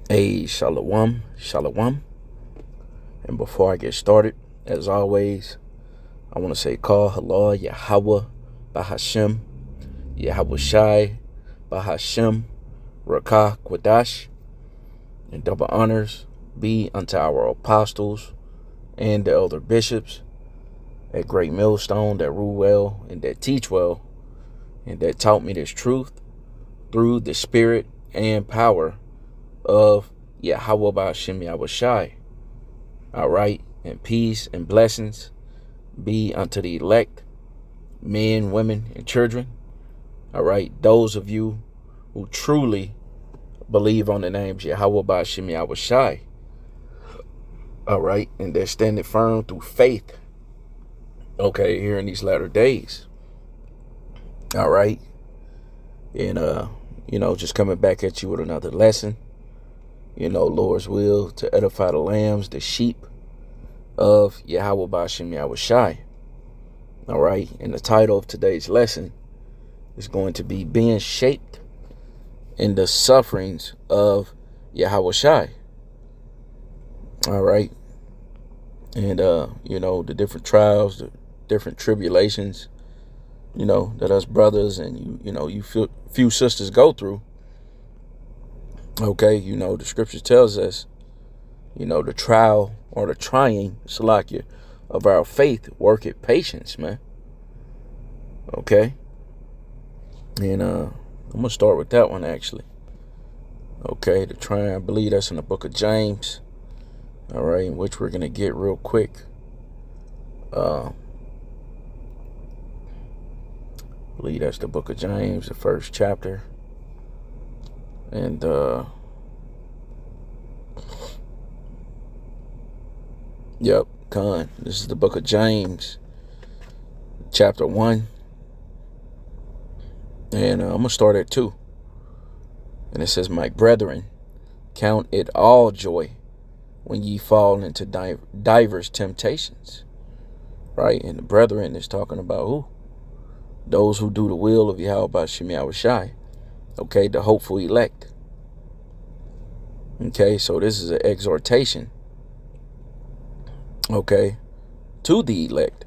Hey, shalom, shalom. And before I get started, as always, I want to say call Allah Yahweh Bahashem, YAHAWAHSHI Bahashem, Rakah Kwadash, and double honors be unto our apostles and the elder bishops at Great Millstone that rule well and that teach well and that taught me this truth through the spirit and power of YAHAWAHSHI YAHAWAHSHI. All right, and peace and blessings be unto the elect, men, women, and children. All right, those of you who truly believe on the names YAHAWAHSHI YAHAWAHSHI. All right, and they're standing firm through faith. Okay, here in these latter days. All right, and just coming back at you with another lesson. Lord's will to edify the lambs, the sheep of YAHAWAHSHI YAHAWAHSHI. All right, and the title of today's lesson is going to be being shaped in the sufferings of YAHAWAHSHI. All right, and the different trials, the different tribulations, that us brothers and you few sisters go through. Okay, the scripture tells us, the trial or the trying, Salakia, of our faith worketh patience, man. Okay. And I'm gonna start with that one actually. Okay, the trying, I believe that's in the book of James. All right, in which we're gonna get real quick. I believe that's the book of James, the first chapter. And yep, this is the book of James, chapter 1. And I'm gonna start at 2. And it says, my brethren, count it all joy when ye fall into divers temptations. Right? And the brethren is talking about who? Those who do the will of YAHAWAHSHI YAHAWAHSHI. Okay, the hopeful elect. Okay, so this is an exhortation. Okay, to the elect.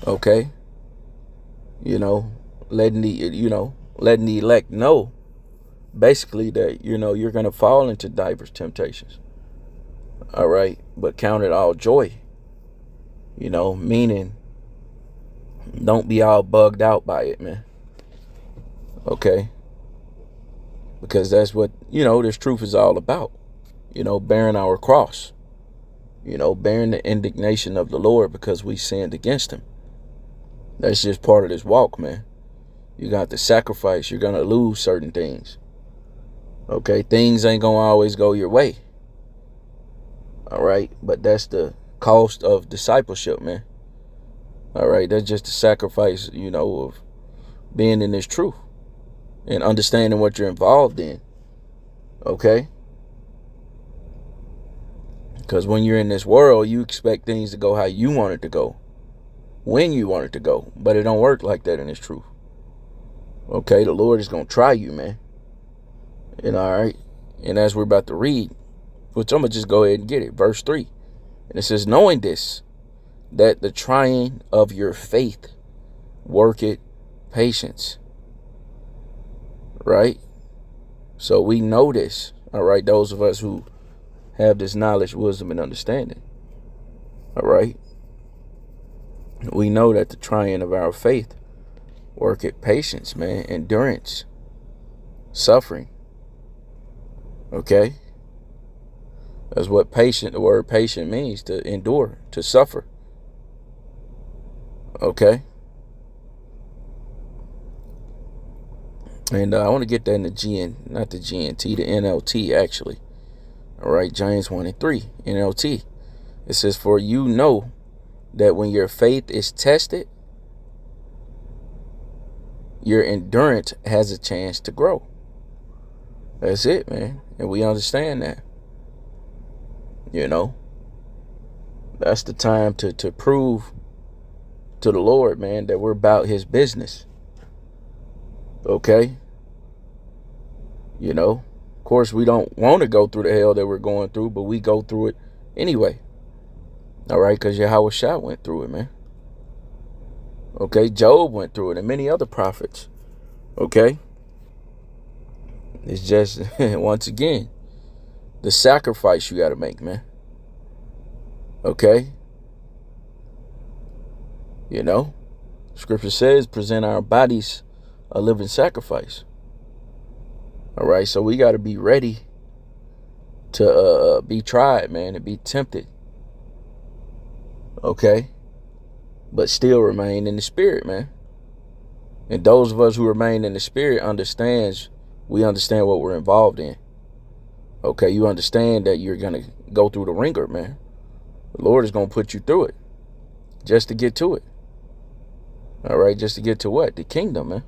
Okay, letting the elect know, basically, that you're gonna fall into diverse temptations. All right, but count it all joy. Meaning, don't be all bugged out by it, man. Okay. Because that's what, this truth is all about. Bearing our cross. Bearing the indignation of the Lord because we sinned against him. That's just part of this walk, man. You got to sacrifice. You're going to lose certain things. Okay, things ain't going to always go your way. All right, but that's the cost of discipleship, man. All right, that's just the sacrifice, of being in this truth. And understanding what you're involved in. Okay? Because when you're in this world, you expect things to go how you want it to go. When you want it to go. But it don't work like that in this truth. Okay? The Lord is going to try you, man. And all right? And as we're about to read, which I'm going to just go ahead and get it. Verse 3. And it says, knowing this, that the trying of your faith worketh patience. Right? So we know this. All right? Those of us who have this knowledge, wisdom, and understanding. All right? We know that the trying of our faith worketh patience, man. Endurance. Suffering. Okay? That's what the word patient means, to endure, to suffer. Okay? And I want to get that in the not the GNT, the NLT actually. All right, James 1 and 3, NLT. It says, for you know that when your faith is tested, your endurance has a chance to grow. That's it, man. And we understand that. That's the time to prove to the Lord, man, that we're about his business. Okay? Of course, we don't want to go through the hell that we're going through, but we go through it anyway. All right, because YAHAWAHSHI went through it, man. Okay, Job went through it, and many other prophets. Okay, it's just, once again, the sacrifice you got to make, man. Okay, you know, Scripture says, present our bodies a living sacrifice. All right, so we got to be ready to be tried, man, and be tempted. Okay, but still remain in the spirit, man. And those of us who remain in the spirit we understand what we're involved in. Okay, you understand that you're going to go through the ringer, man. The Lord is going to put you through it just to get to it. All right, just to get to what? The kingdom, man.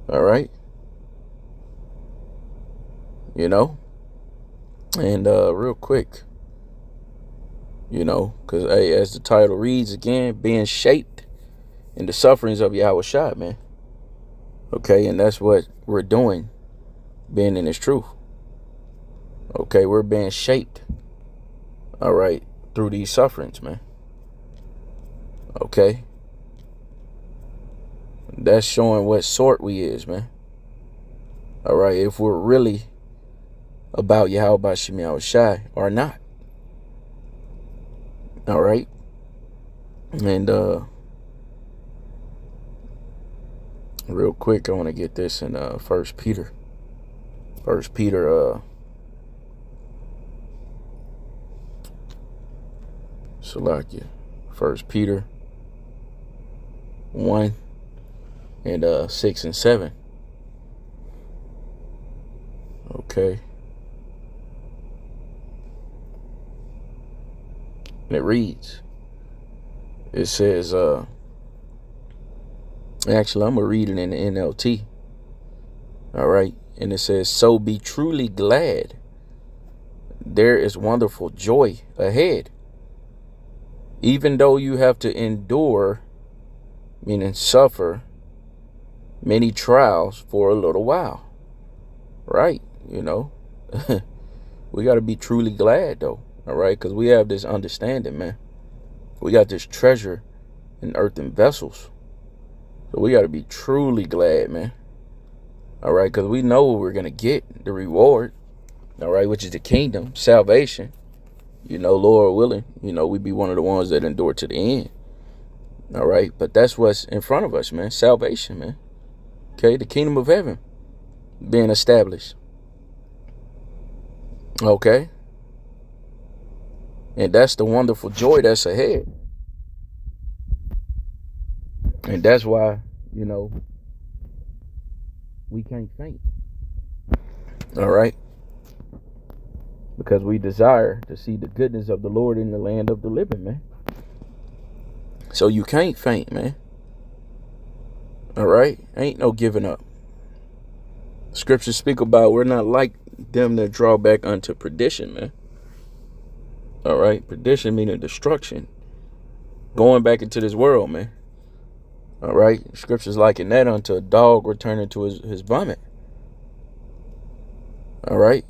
All right. You know, and real quick, you know, because hey, as the title reads again, being shaped in the sufferings of YAHAWAHSHI, man. Okay, and that's what we're doing, being in His truth. Okay, we're being shaped, all right, through these sufferings, man. Okay, that's showing what sort we is, man. All right, if we're really about YAHAWAHSHI or not. All right, and real quick, I want to get this in 1 Peter. 1 Peter Salakia. 1 Peter 1 and 6 and 7. Okay. And it reads, it says, actually, I'm going to read it in the NLT. All right. And it says, so be truly glad. There is wonderful joy ahead. Even though you have to endure, meaning suffer, many trials for a little while. Right. You know, we got to be truly glad, though. All right, because we have this understanding, man. We got this treasure in earthen vessels. So we got to be truly glad, man. All right, because we know we're going to get the reward. All right, which is the kingdom, salvation. You know, Lord willing, you know, we be one of the ones that endure to the end. All right, but that's what's in front of us, man. Salvation, man. Okay, the kingdom of heaven being established. Okay. And that's the wonderful joy that's ahead. And that's why, you know, we can't faint. All right. Because we desire to see the goodness of the Lord in the land of the living, man. So you can't faint, man. All right. Ain't no giving up. Scriptures speak about we're not like them that draw back unto perdition, man. All right. Perdition meaning destruction. Going back into this world, man. All right. Scriptures liken that unto a dog returning to his vomit. All right.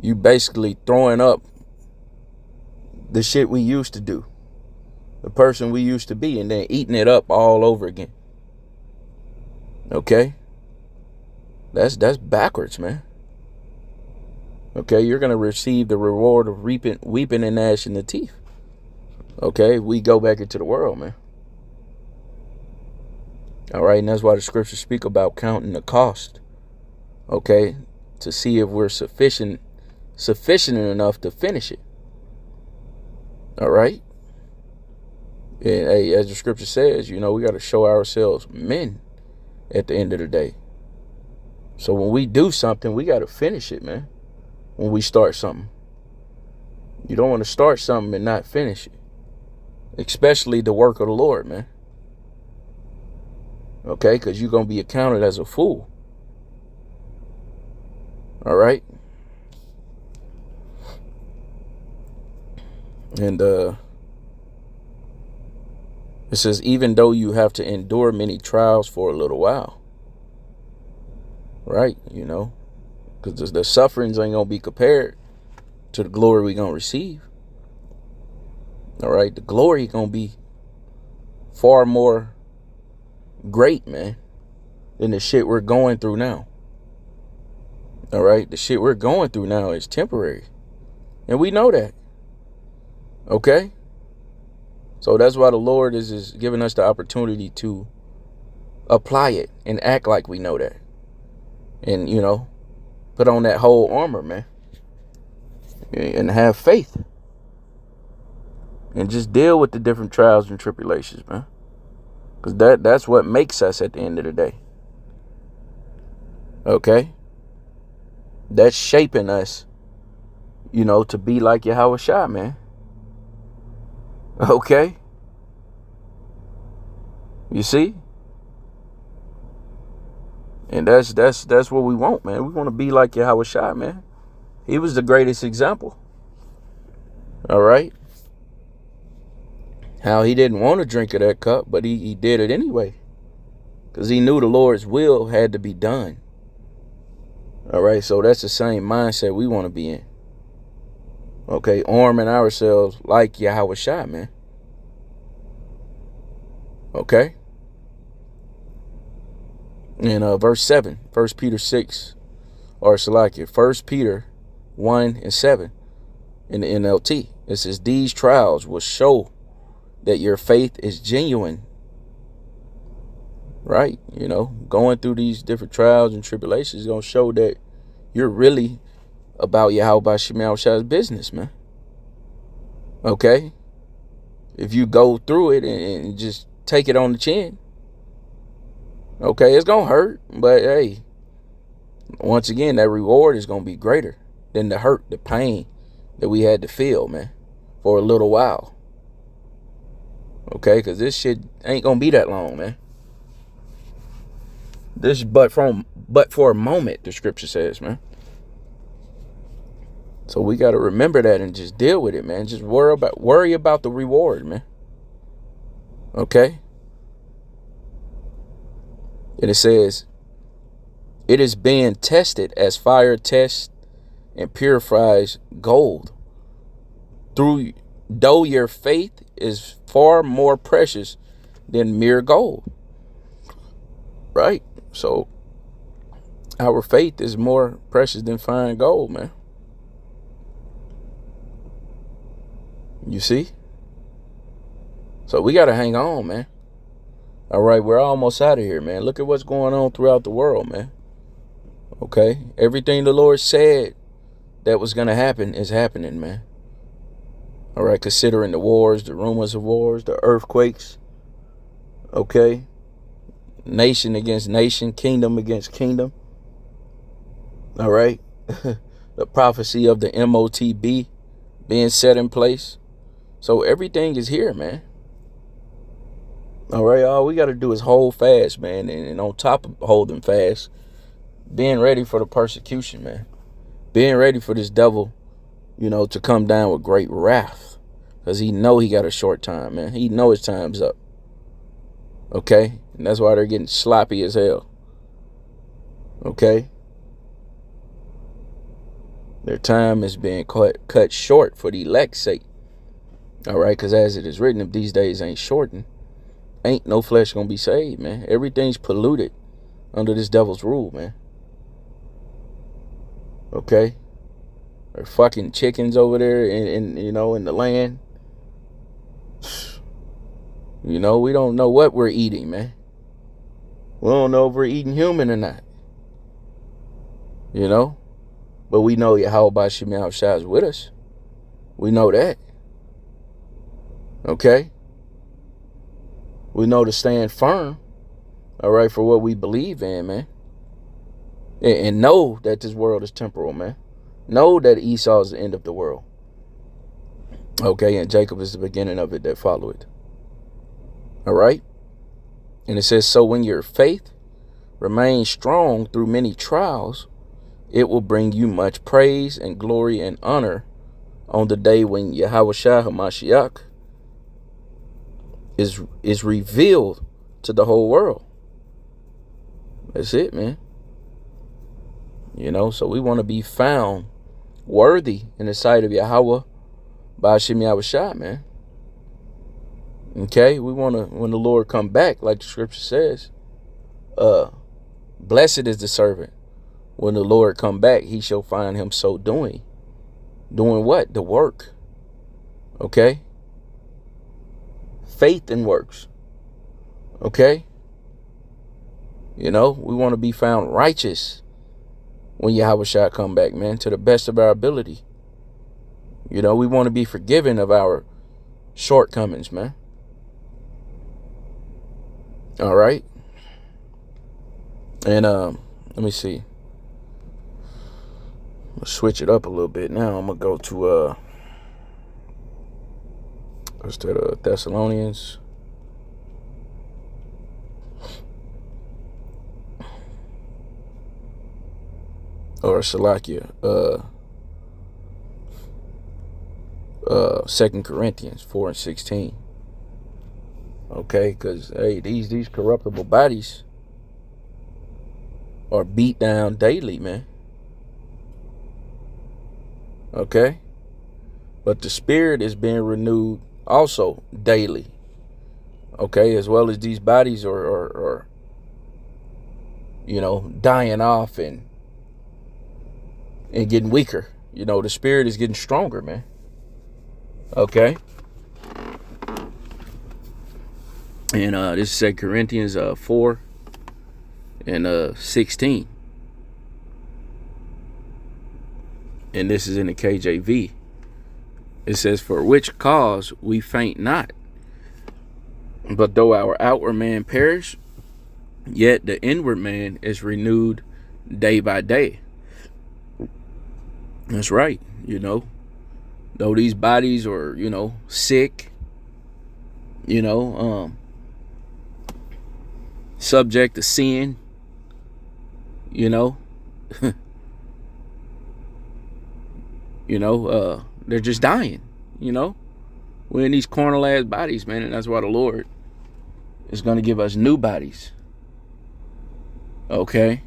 You basically throwing up the shit we used to do. The person we used to be, and then eating it up all over again. Okay. That's backwards, man. Okay, you're going to receive the reward of weeping and gnashing the teeth. Okay, we go back into the world, man. All right, and that's why the scriptures speak about counting the cost. Okay, to see if we're sufficient enough to finish it. All right. And hey, as the scripture says, you know, we got to show ourselves men at the end of the day. So when we do something, we got to finish it, man. When we start something, you don't want to start something and not finish it, especially the work of the Lord, man. Okay, because you're going to be accounted as a fool. All right. And it says, even though you have to endure many trials for a little while. Right, you know. Because the sufferings ain't going to be compared to the glory we're going to receive. All right. The glory going to be far more great, man, than the shit we're going through now. All right. The shit we're going through now is temporary. And we know that. Okay. So that's why the Lord is giving us the opportunity to apply it and act like we know that. And, you know, put on that whole armor, man. And have faith. And just deal with the different trials and tribulations, man. Because that's what makes us at the end of the day. Okay? That's shaping us, you know, to be like YAHAWAHSHI, man. Okay? You see? And that's what we want, man. We want to be like YAHAWAHSHI, man. He was the greatest example. All right? How he didn't want to drink of that cup, but he did it anyway. Because he knew the Lord's will had to be done. All right? So that's the same mindset we want to be in. Okay? Arming ourselves like YAHAWAHSHI, man. Okay? In verse 7, 1 Peter 6, or Salakia, 1 Peter 1 and 7 in the NLT. It says, these trials will show that your faith is genuine. Right? You know, going through these different trials and tribulations is going to show that you're really about YAHAWAHSHI's business, man. Okay? If you go through it and just take it on the chin, okay, it's going to hurt, but hey, once again, that reward is going to be greater than the hurt, the pain that we had to feel, man, for a little while. Okay, because this shit ain't going to be that long, man. This but for a moment, the scripture says, man. So we got to remember that and just deal with it, man. Just worry about the reward, man. Okay? And it says, it is being tested as fire tests and purifies gold. Though your faith is far more precious than mere gold. Right? So our faith is more precious than fine gold, man. You see? So we got to hang on, man. All right, we're almost out of here, man. Look at what's going on throughout the world, man. Okay? Everything the Lord said that was going to happen is happening, man. All right, considering the wars, the rumors of wars, the earthquakes. Okay? Nation against nation, kingdom against kingdom. All right? The prophecy of the MOTB being set in place. So everything is here, man. All right, all we got to do is hold fast, man. And on top of holding fast, being ready for the persecution, man. Being ready for this devil, you know, to come down with great wrath. Because he know he got a short time, man. He know his time's up. Okay? And that's why they're getting sloppy as hell. Okay? Their time is being cut short for the elect's sake. All right? Because as it is written, if these days ain't shortened, ain't no flesh gonna be saved, man. Everything's polluted under this devil's rule, man. Okay? There are fucking chickens over there in you know, in the land. You know, we don't know what we're eating, man. We don't know if we're eating human or not. You know? But we know YAHAWAHSHI is with us. We know that. Okay? We know to stand firm, all right, for what we believe in, man. And know that this world is temporal, man. Know that Esau is the end of the world. Okay, and Jacob is the beginning of it that follow it. All right? And it says, so when your faith remains strong through many trials, it will bring you much praise and glory and honor on the day when YAHAWAHSHI HaMashiach is revealed to the whole world. That's it, man. You know, so we want to be found worthy in the sight of Yahweh Bahashim YAHAWAHSHI, man. Okay, we want to, when the Lord come back, like the scripture says, blessed is the servant. When the Lord come back, he shall find him so doing. Doing what? The work. Okay? Faith and works. Okay? You know, we want to be found righteous when YAHAWAHSHI come back, man, to the best of our ability. You know, we want to be forgiven of our shortcomings, man. All right? And let me see. I'll switch it up a little bit now. I'm gonna go to instead of Thessalonians. Or Salakia, 2 Corinthians 4 and 16. Okay, because hey, these corruptible bodies are beat down daily, man. Okay, but the spirit is being renewed also daily. Okay, as well as these bodies are you know, dying off and getting weaker. You know, the spirit is getting stronger, man. Okay. And this is 2 Corinthians 4 and 16. And this is in the KJV. It says, for which cause we faint not, but though our outward man perish, yet the inward man is renewed day by day. That's right. You know, though these bodies are, you know, sick, you know, subject to sin, you know, you know, they're just dying, you know. We're in these carnal ass bodies, man, and that's why the Lord is going to give us new bodies. Okay.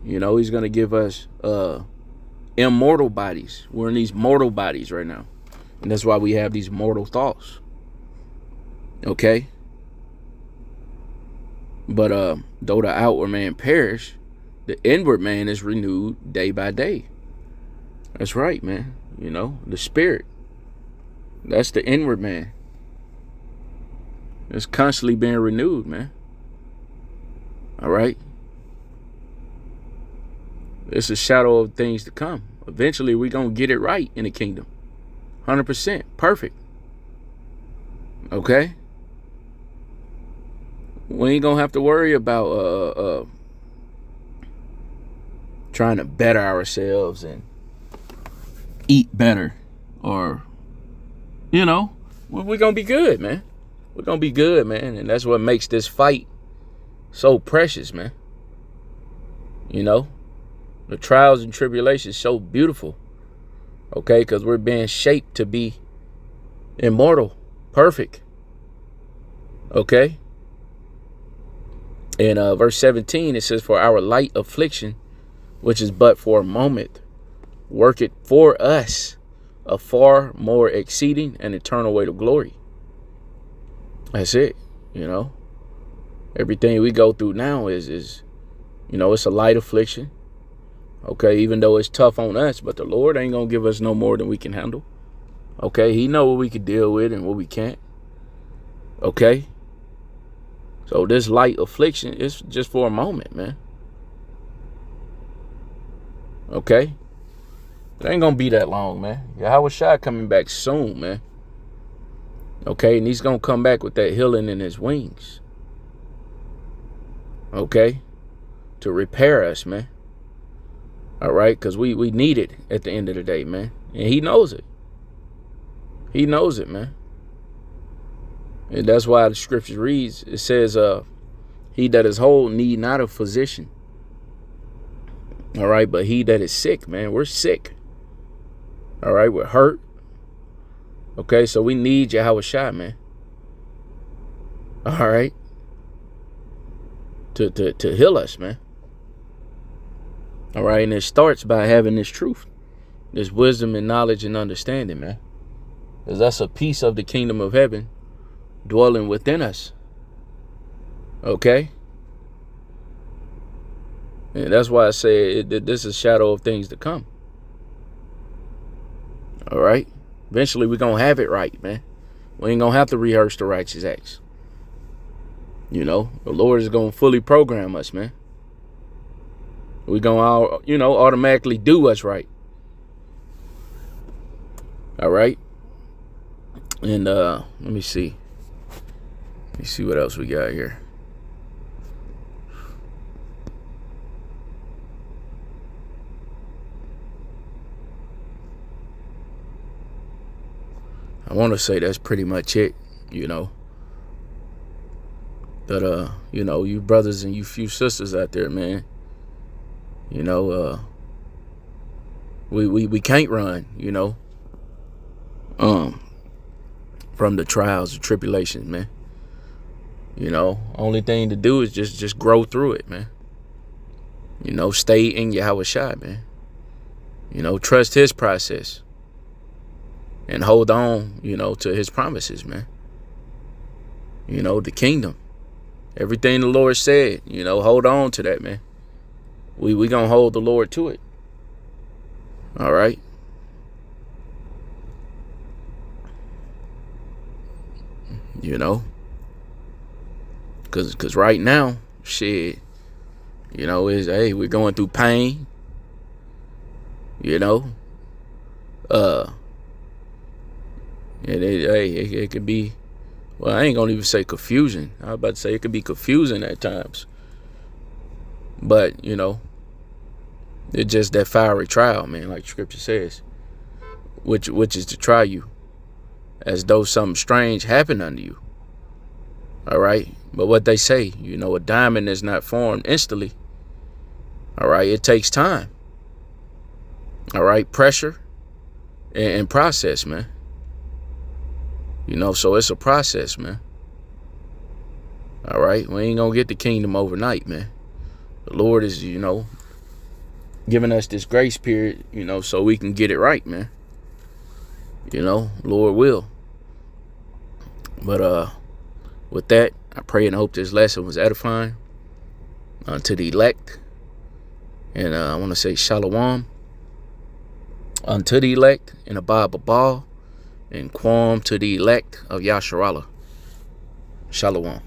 You know, he's going to give us immortal bodies. We're in these mortal bodies right now, and that's why we have these mortal thoughts. Okay. But though the outward man perish, the inward man is renewed day by day. That's right, man. You know, the spirit, that's the inward man. It's constantly being renewed, man. All right. It's a shadow of things to come. Eventually, we're going to get it right in the kingdom. 100%. Perfect. Okay? We ain't going to have to worry about trying to better ourselves and eat better. Or, you know, we're going to be good, man. We're going to be good, man. And that's what makes this fight so precious, man. You know? The trials and tribulations so beautiful. Okay, because we're being shaped to be immortal, perfect. Okay. In verse 17, it says, for our light affliction, which is but for a moment, work it for us a far more exceeding and eternal weight of glory. That's it. You know, everything we go through now is, you know, it's a light affliction. Okay, even though it's tough on us, but the Lord ain't going to give us no more than we can handle. Okay, he know what we can deal with and what we can't. Okay. So this light affliction is just for a moment, man. Okay. It ain't going to be that long, man. YAHAWAHSHI coming back soon, man. Okay, and he's going to come back with that healing in his wings. Okay. To repair us, man. All right, because we need it at the end of the day, man. And he knows it. He knows it, man. And that's why the scripture reads, it says, he that is whole need not a physician. All right, but he that is sick, man, we're sick. All right, we're hurt. Okay, so we need YAHAWAHSHI, man. All right. To heal us, man. All right. And it starts by having this truth, this wisdom and knowledge and understanding, man. Because that's a piece of the kingdom of heaven dwelling within us. Okay. And that's why I say this is a shadow of things to come. All right. Eventually we're going to have it right, man. We ain't going to have to rehearse the righteous acts. You know, the Lord is going to fully program us, man. We're going to, automatically do what's right. All right. And let me see. Let me see what else we got here. I want to say that's pretty much it, But, you brothers and you few sisters out there, man, we can't run, from the trials and tribulations, man. Only thing to do is just grow through it, man. Stay in YAHAWAHSHI, man. Trust his process. And hold on, to his promises, man. The kingdom. Everything the Lord said, hold on to that, man. We gonna hold the Lord to it. All right. Cause right now, shit, hey, we're going through pain. And it could be, well, I ain't gonna even say confusion. I was about to say it could be confusing at times. But, it's just that fiery trial, man, like scripture says, which is to try you as though something strange happened unto you. All right. But what they say, a diamond is not formed instantly. All right. It takes time. All right. Pressure and process, man. So it's a process, man. All right. We ain't going to get the kingdom overnight, man. The Lord is, giving us this grace period, so we can get it right, man. Lord will. But with that, I pray and hope this lesson was edifying to the elect. And I want to say shalom unto the elect and abad babal. And quam to the elect of Yasharallah. Shalom.